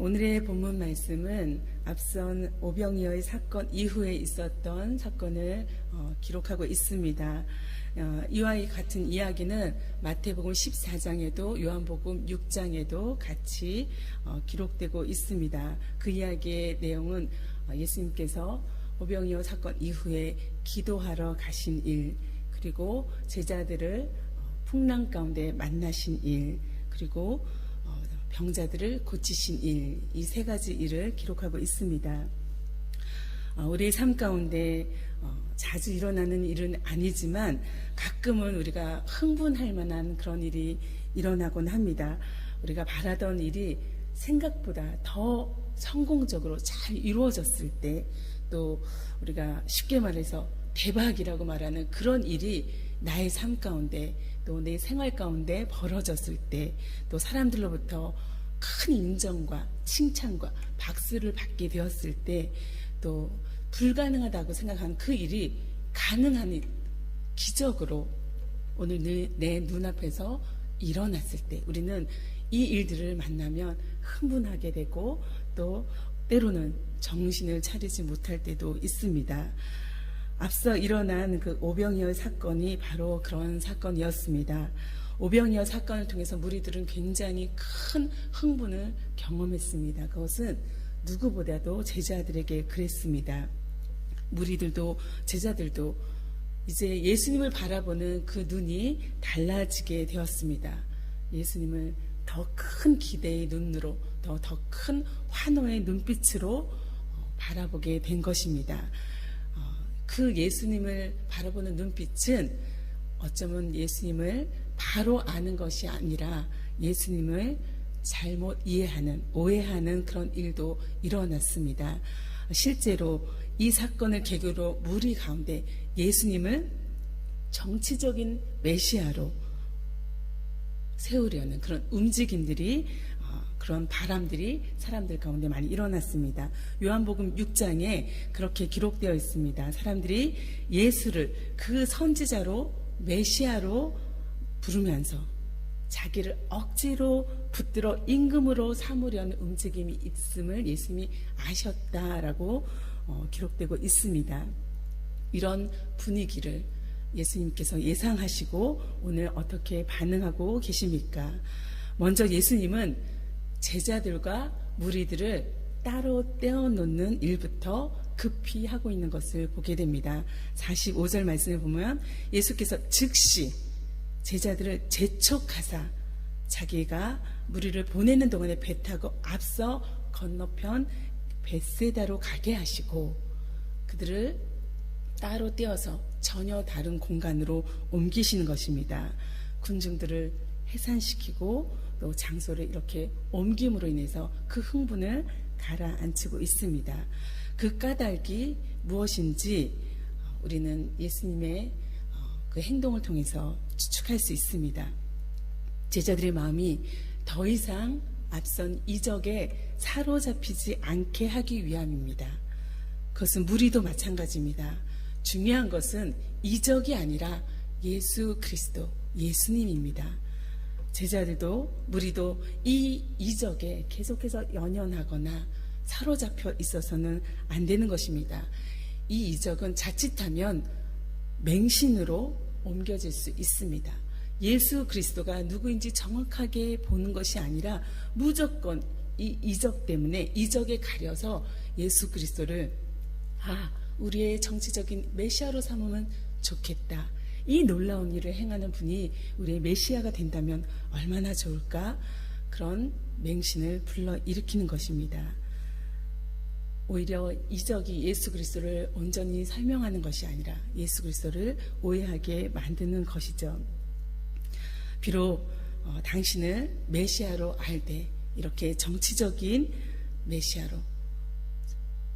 오늘의 본문 말씀은 앞선 오병이어의 사건 이후에 있었던 사건을 기록하고 있습니다. 이와 같은 이야기는 마태복음 14장에도 요한복음 6장에도 같이 기록되고 있습니다. 그 이야기의 내용은 예수님께서 오병이어 사건 이후에 기도하러 가신 일, 그리고 제자들을 풍랑 가운데 만나신 일, 그리고 병자들을 고치신 일, 이 세 가지 일을 기록하고 있습니다. 우리의 삶 가운데 자주 일어나는 일은 아니지만 가끔은 우리가 흥분할 만한 그런 일이 일어나곤 합니다. 우리가 바라던 일이 생각보다 더 성공적으로 잘 이루어졌을 때, 또 우리가 쉽게 말해서 대박이라고 말하는 그런 일이 나의 삶 가운데 또 내 생활 가운데 벌어졌을 때, 또 사람들로부터 큰 인정과 칭찬과 박수를 받게 되었을 때, 또 불가능하다고 생각한 그 일이 가능한 기적으로 오늘 내 눈앞에서 일어났을 때, 우리는 이 일들을 만나면 흥분하게 되고 또 때로는 정신을 차리지 못할 때도 있습니다. 앞서 일어난 그 오병이어 사건이 바로 그런 사건이었습니다. 오병이어 사건을 통해서 무리들은 굉장히 큰 흥분을 경험했습니다. 그것은 누구보다도 제자들에게 그랬습니다. 무리들도 제자들도 이제 예수님을 바라보는 그 눈이 달라지게 되었습니다. 예수님을 더 큰 기대의 눈으로, 더 큰 환호의 눈빛으로 바라보게 된 것입니다. 그 예수님을 바라보는 눈빛은 어쩌면 예수님을 바로 아는 것이 아니라 예수님을 잘못 이해하는, 오해하는 그런 일도 일어났습니다. 실제로 이 사건을 계기로 무리 가운데 예수님을 정치적인 메시아로 세우려는 그런 움직임들이, 그런 바람들이 사람들 가운데 많이 일어났습니다. 요한복음 6장에 그렇게 기록되어 있습니다. 사람들이 예수를 그 선지자로, 메시아로 부르면서 자기를 억지로 붙들어 임금으로 삼으려는 움직임이 있음을 예수님이 아셨다라고 기록되고 있습니다. 이런 분위기를 예수님께서 예상하시고 오늘 어떻게 반응하고 계십니까? 먼저 예수님은 제자들과 무리들을 따로 떼어놓는 일부터 급히 하고 있는 것을 보게 됩니다. 45절 말씀을 보면 예수께서 즉시 제자들을 재촉하사 자기가 무리를 보내는 동안에 배 타고 앞서 건너편 벳세다로 가게 하시고 그들을 따로 떼어서 전혀 다른 공간으로 옮기시는 것입니다. 군중들을 해산시키고 또 장소를 이렇게 옮김으로 인해서 그 흥분을 가라앉히고 있습니다. 그 까닭이 무엇인지 우리는 예수님의 그 행동을 통해서 추측할 수 있습니다. 제자들의 마음이 더 이상 앞선 이적에 사로잡히지 않게 하기 위함입니다. 그것은 무리도 마찬가지입니다. 중요한 것은 이적이 아니라 예수 그리스도, 예수님입니다. 제자들도 무리도 이 이적에 계속해서 연연하거나 사로잡혀 있어서는 안 되는 것입니다. 이 이적은 자칫하면 맹신으로 옮겨질 수 있습니다. 예수 그리스도가 누구인지 정확하게 보는 것이 아니라 무조건 이 이적 때문에 이적에 가려서 예수 그리스도를 우리의 정치적인 메시아로 삼으면 좋겠다. 이 놀라운 일을 행하는 분이 우리의 메시아가 된다면 얼마나 좋을까? 그런 맹신을 불러일으키는 것입니다. 오히려 이적이 예수 그리스도를 온전히 설명하는 것이 아니라 예수 그리스도를 오해하게 만드는 것이죠. 비록 당신을 메시아로 알 때 이렇게 정치적인 메시아로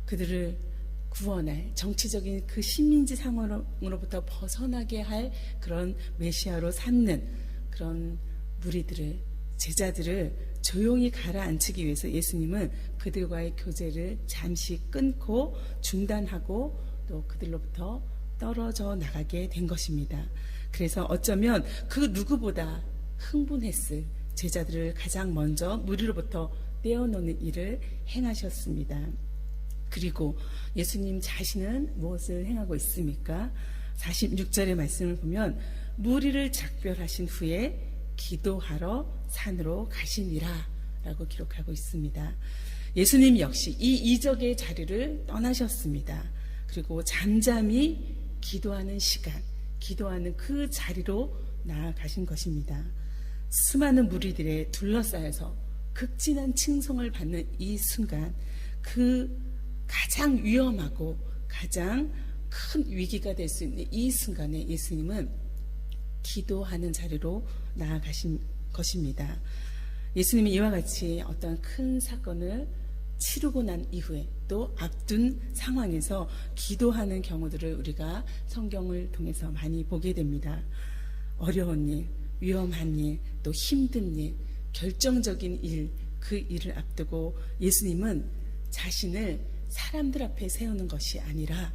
그들을 구원할 정치적인 그 식민지 상황으로부터 벗어나게 할 그런 메시아로 삼는 그런 무리들을, 제자들을 조용히 가라앉히기 위해서 예수님은 그들과의 교제를 잠시 끊고 중단하고 또 그들로부터 떨어져 나가게 된 것입니다. 그래서 어쩌면 그 누구보다 흥분했을 제자들을 가장 먼저 무리로부터 떼어놓는 일을 행하셨습니다. 그리고 예수님 자신은 무엇을 행하고 있습니까? 46절의 말씀을 보면 무리를 작별하신 후에 기도하러 산으로 가시니라 라고 기록하고 있습니다. 예수님 역시 이 이적의 자리를 떠나셨습니다. 그리고 잠잠히 기도하는 시간, 기도하는 그 자리로 나아가신 것입니다. 수많은 무리들에 둘러싸여서 극진한 칭송을 받는 이 순간, 그 가장 위험하고 가장 큰 위기가 될 수 있는 이 순간에 예수님은 기도하는 자리로 나아가신 것입니다. 예수님이 이와 같이 어떤 큰 사건을 치르고 난 이후에 또 앞둔 상황에서 기도하는 경우들을 우리가 성경을 통해서 많이 보게 됩니다. 어려운 일, 위험한 일, 또 힘든 일, 결정적인 일, 그 일을 앞두고 예수님은 자신을 사람들 앞에 세우는 것이 아니라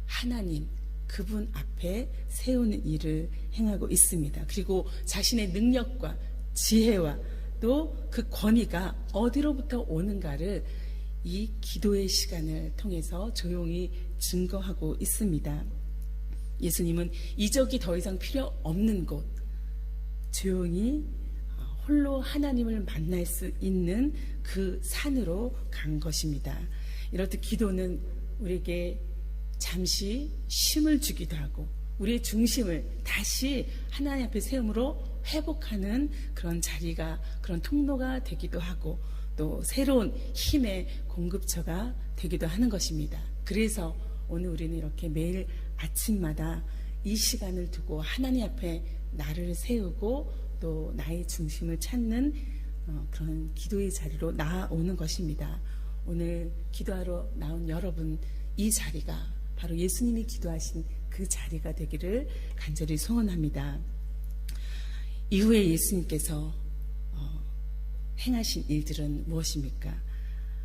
하나님, 그분 앞에 세우는 일을 행하고 있습니다. 그리고 자신의 능력과 지혜와 또 그 권위가 어디로부터 오는가를 이 기도의 시간을 통해서 조용히 증거하고 있습니다. 예수님은 이적이 더 이상 필요 없는 곳, 조용히 홀로 하나님을 만날 수 있는 그 산으로 간 것입니다. 이렇듯 기도는 우리에게 잠시 쉼을 주기도 하고 우리의 중심을 다시 하나님 앞에 세움으로 회복하는 그런 자리가, 그런 통로가 되기도 하고 또 새로운 힘의 공급처가 되기도 하는 것입니다. 그래서 오늘 우리는 이렇게 매일 아침마다 이 시간을 두고 하나님 앞에 나를 세우고 또 나의 중심을 찾는 그런 기도의 자리로 나아오는 것입니다. 오늘 기도하러 나온 여러분, 이 자리가 바로 예수님이 기도하신 그 자리가 되기를 간절히 소원합니다. 이후에 예수님께서 행하신 일들은 무엇입니까?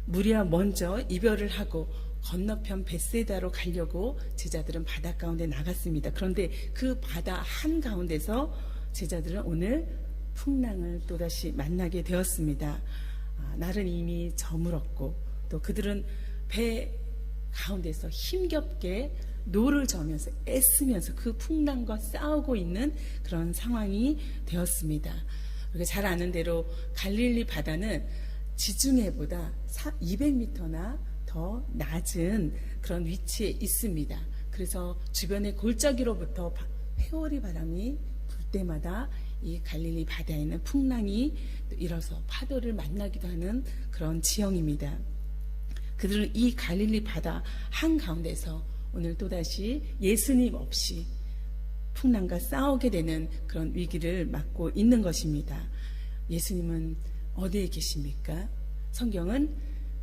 무리와 먼저 이별을 하고 건너편 벳세다로 가려고 제자들은 바다 가운데 나갔습니다. 그런데 그 바다 한가운데서 제자들은 오늘 풍랑을 또다시 만나게 되었습니다. 날은 이미 저물었고 또 그들은 배 가운데서 힘겹게 노를 저으면서 애쓰면서 그 풍랑과 싸우고 있는 그런 상황이 되었습니다. 우리가 잘 아는 대로 갈릴리 바다는 지중해보다 200m나 더 낮은 그런 위치에 있습니다. 그래서 주변의 골짜기로부터 회오리 바람이 불 때마다 이 갈릴리 바다에는 풍랑이 일어서 파도를 만나기도 하는 그런 지형입니다. 그들은 이 갈릴리 바다 한가운데서 오늘 또다시 예수님 없이 풍랑과 싸우게 되는 그런 위기를 맞고 있는 것입니다. 예수님은 어디에 계십니까? 성경은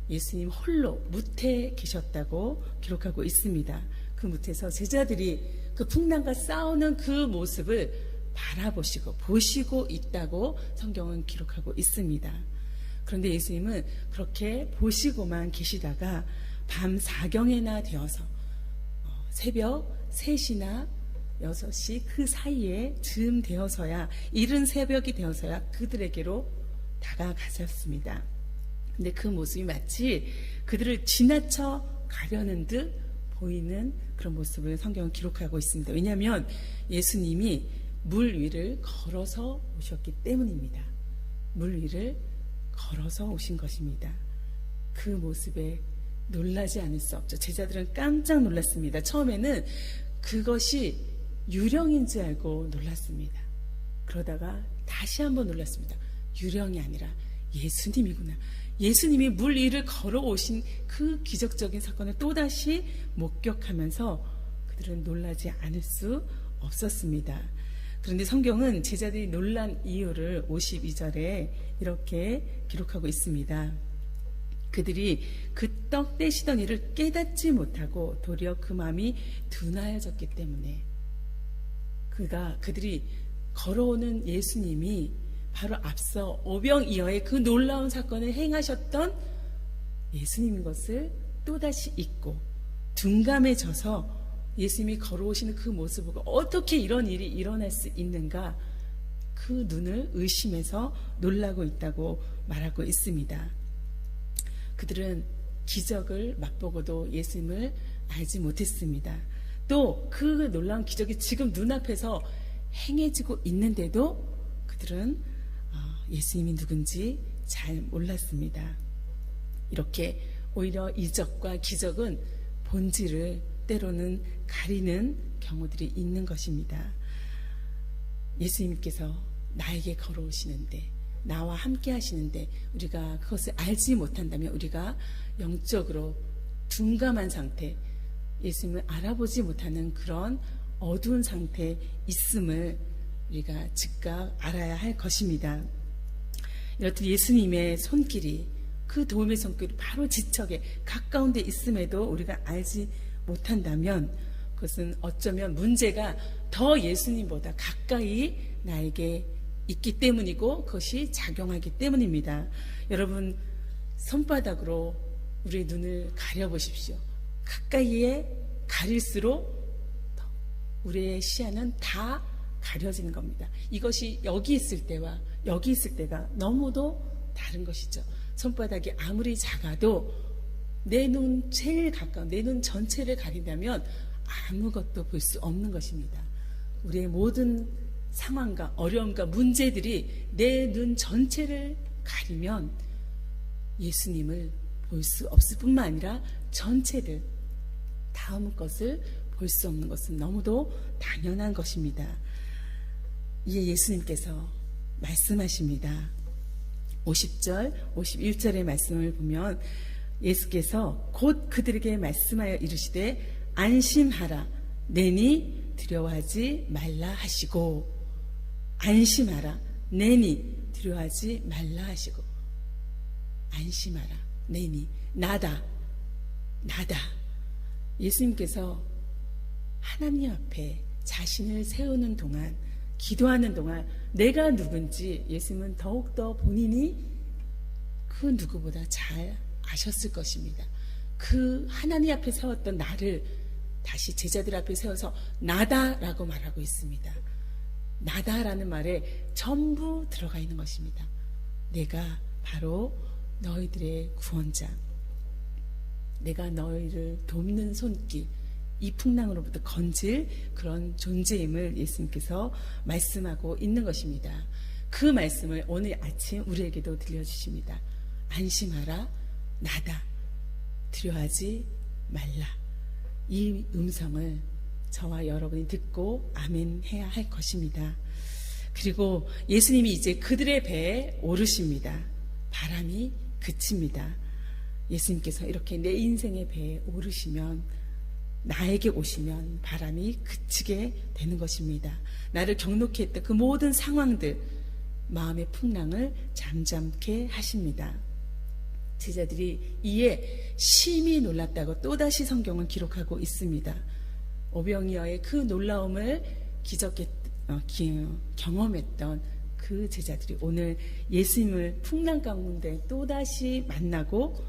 예수님 홀로 무태에 계셨다고 기록하고 있습니다. 그 무태에서 제자들이 그 풍랑과 싸우는 그 모습을 바라보시고 보시고 있다고 성경은 기록하고 있습니다. 그런데 예수님은 그렇게 보시고만 계시다가 밤 4경에나 되어서 새벽 3시나 6시 그 사이에 즈음 되어서야, 이른 새벽이 되어서야 그들에게로 다가가셨습니다. 근데 그 모습이 마치 그들을 지나쳐 가려는 듯 보이는 그런 모습을 성경은 기록하고 있습니다. 왜냐하면 예수님이 물 위를 걸어서 오셨기 때문입니다. 물 위를 걸어서 오신 것입니다. 그 모습에 놀라지 않을 수 없죠. 제자들은 깜짝 놀랐습니다. 처음에는 그것이 유령인 줄 알고 놀랐습니다. 그러다가 다시 한번 놀랐습니다. 유령이 아니라 예수님이구나. 예수님이 물 위를 걸어오신 그 기적적인 사건을 또다시 목격하면서 그들은 놀라지 않을 수 없었습니다. 그런데 성경은 제자들이 놀란 이유를 52절에 이렇게 기록하고 있습니다. 그들이 그 떡 떼시던 일을 깨닫지 못하고 도리어 그 마음이 둔하여졌기 때문에, 그들이 걸어오는 예수님이 바로 앞서 오병이어의 그 놀라운 사건을 행하셨던 예수님인 것을 또다시 잊고 둔감해져서 예수님이 걸어오시는 그 모습을 보고 어떻게 이런 일이 일어날 수 있는가, 그 눈을 의심해서 놀라고 있다고 말하고 있습니다. 그들은 기적을 맛보고도 예수님을 알지 못했습니다. 또 그 놀라운 기적이 지금 눈앞에서 행해지고 있는데도 그들은 예수님이 누군지 잘 몰랐습니다. 이렇게 오히려 이적과 기적은 본질을 때로는 가리는 경우들이 있는 것입니다. 예수님께서 나에게 걸어오시는데, 나와 함께 하시는데 우리가 그것을 알지 못한다면 우리가 영적으로 둔감한 상태, 예수님을 알아보지 못하는 그런 어두운 상태에 있음을 우리가 즉각 알아야 할 것입니다. 이렇듯 예수님의 손길이, 그 도움의 손길이 바로 지척에 가까운 데 있음에도 우리가 알지 못한다면 그것은 어쩌면 문제가 더 예수님보다 가까이 나에게 있기 때문이고 그것이 작용하기 때문입니다. 여러분, 손바닥으로 우리의 눈을 가려보십시오. 가까이에 가릴수록 우리의 시야는 다 가려지는 겁니다. 이것이 여기 있을 때와 여기 있을 때가 너무도 다른 것이죠. 손바닥이 아무리 작아도 내 눈 제일 가까운 내 눈 전체를 가린다면 아무것도 볼 수 없는 것입니다. 우리의 모든 상황과 어려움과 문제들이 내 눈 전체를 가리면 예수님을 볼 수 없을 뿐만 아니라 전체를, 다음 것을 볼 수 없는 것은 너무도 당연한 것입니다. 이에 예수님께서 말씀하십니다. 50절, 51절의 말씀을 보면 예수께서 곧 그들에게 말씀하여 이르시되 안심하라, 내니 두려워하지 말라 하시고, 안심하라, 내니 두려워하지 말라 하시고, 안심하라, 내니, 나다. 예수님께서 하나님 앞에 자신을 세우는 동안, 기도하는 동안 내가 누군지 예수님은 더욱더 본인이 그 누구보다 잘 아셨을 것입니다. 그 하나님 앞에 세웠던 나를 다시 제자들 앞에 세워서 나다라고 말하고 있습니다. 나다라는 말에 전부 들어가 있는 것입니다. 내가 바로 너희들의 구원자, 내가 너희를 돕는 손길, 이 풍랑으로부터 건질 그런 존재임을 예수님께서 말씀하고 있는 것입니다. 그 말씀을 오늘 아침 우리에게도 들려주십니다. 안심하라, 나다, 두려워하지 말라. 이 음성을 저와 여러분이 듣고 아멘 해야 할 것입니다. 그리고 예수님이 이제 그들의 배에 오르십니다. 바람이 그칩니다. 예수님께서 이렇게 내 인생의 배에 오르시면, 나에게 오시면 바람이 그치게 되는 것입니다. 나를 경록히 했던 그 모든 상황들, 마음의 풍랑을 잠잠케 하십니다. 제자들이 이에 심히 놀랐다고 또다시 성경은 기록하고 있습니다. 오병이어의 그 놀라움을 경험했던 그 제자들이 오늘 예수님을 풍랑 가운데 또다시 만나고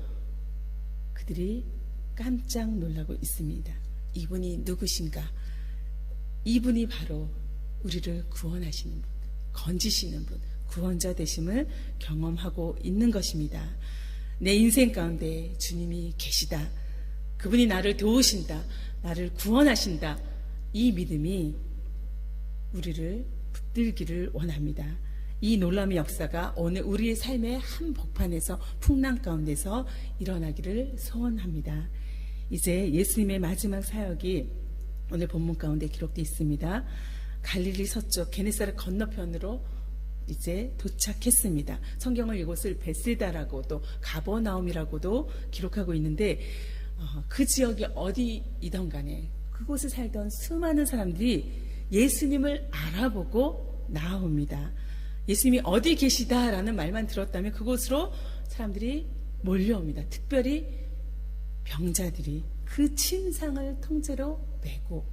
그들이 깜짝 놀라고 있습니다. 이분이 누구신가? 이분이 바로 우리를 구원하시는 분, 건지시는 분, 구원자 되심을 경험하고 있는 것입니다. 내 인생 가운데 주님이 계시다. 그분이 나를 도우신다. 나를 구원하신다. 이 믿음이 우리를 붙들기를 원합니다. 이 놀라움의 역사가 오늘 우리의 삶의 한 복판에서, 풍랑 가운데서 일어나기를 소원합니다. 이제 예수님의 마지막 사역이 오늘 본문 가운데 기록되어 있습니다. 갈릴리 서쪽 게네사렛 건너편으로 이제 도착했습니다. 성경은 이곳을 베세다라고 또 가버나움이라고도 기록하고 있는데 그 지역이 어디이던 간에 그곳에 살던 수많은 사람들이 예수님을 알아보고 나옵니다. 예수님이 어디 계시다라는 말만 들었다면 그곳으로 사람들이 몰려옵니다. 특별히 병자들이 그 침상을 통째로 메고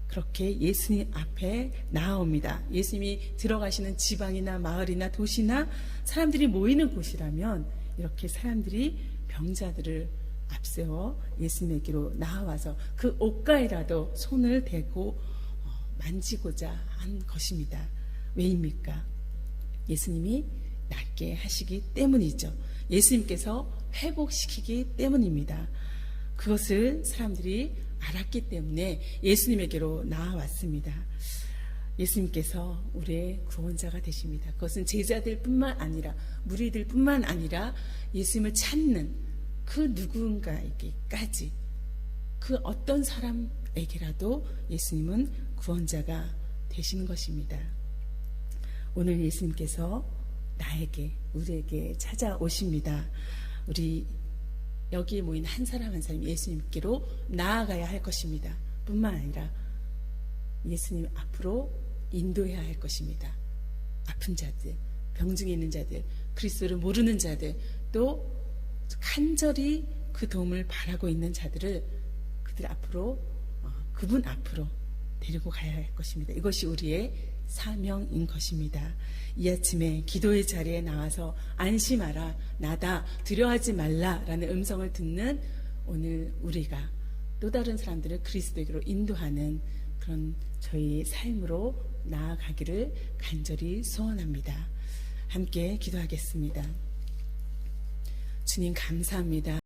그렇게 예수님 앞에 나옵니다. 예수님이 들어가시는 지방이나 마을이나 도시나 사람들이 모이는 곳이라면 이렇게 사람들이 병자들을 앞세워 예수님에게로 나와서 그 옷가에라도 손을 대고 만지고자 한 것입니다. 왜입니까? 예수님이 낫게 하시기 때문이죠. 예수님께서 회복시키기 때문입니다. 그것을 사람들이 알았기 때문에 예수님에게로 나아왔습니다. 예수님께서 우리의 구원자가 되십니다. 그것은 제자들뿐만 아니라 무리들뿐만 아니라 예수님을 찾는 그 누군가에게까지, 그 어떤 사람에게라도 예수님은 구원자가 되시는 것입니다. 오늘 예수님께서 나에게, 우리에게 찾아오십니다. 우리 여기에 모인 한 사람 한 사람이 예수님께로 나아가야 할 것입니다. 뿐만 아니라 예수님 앞으로 인도해야 할 것입니다. 아픈 자들, 병중에 있는 자들, 그리스도를 모르는 자들, 또 간절히 그 도움을 바라고 있는 자들을 그들 앞으로, 그분 앞으로 데리고 가야 할 것입니다. 이것이 우리의 사명인 것입니다. 이 아침에 기도의 자리에 나와서 안심하라, 나다, 두려워하지 말라라는 음성을 듣는 오늘 우리가 또 다른 사람들을 그리스도에게로 인도하는 그런 저희 삶으로 나아가기를 간절히 소원합니다. 함께 기도하겠습니다. 주님 감사합니다.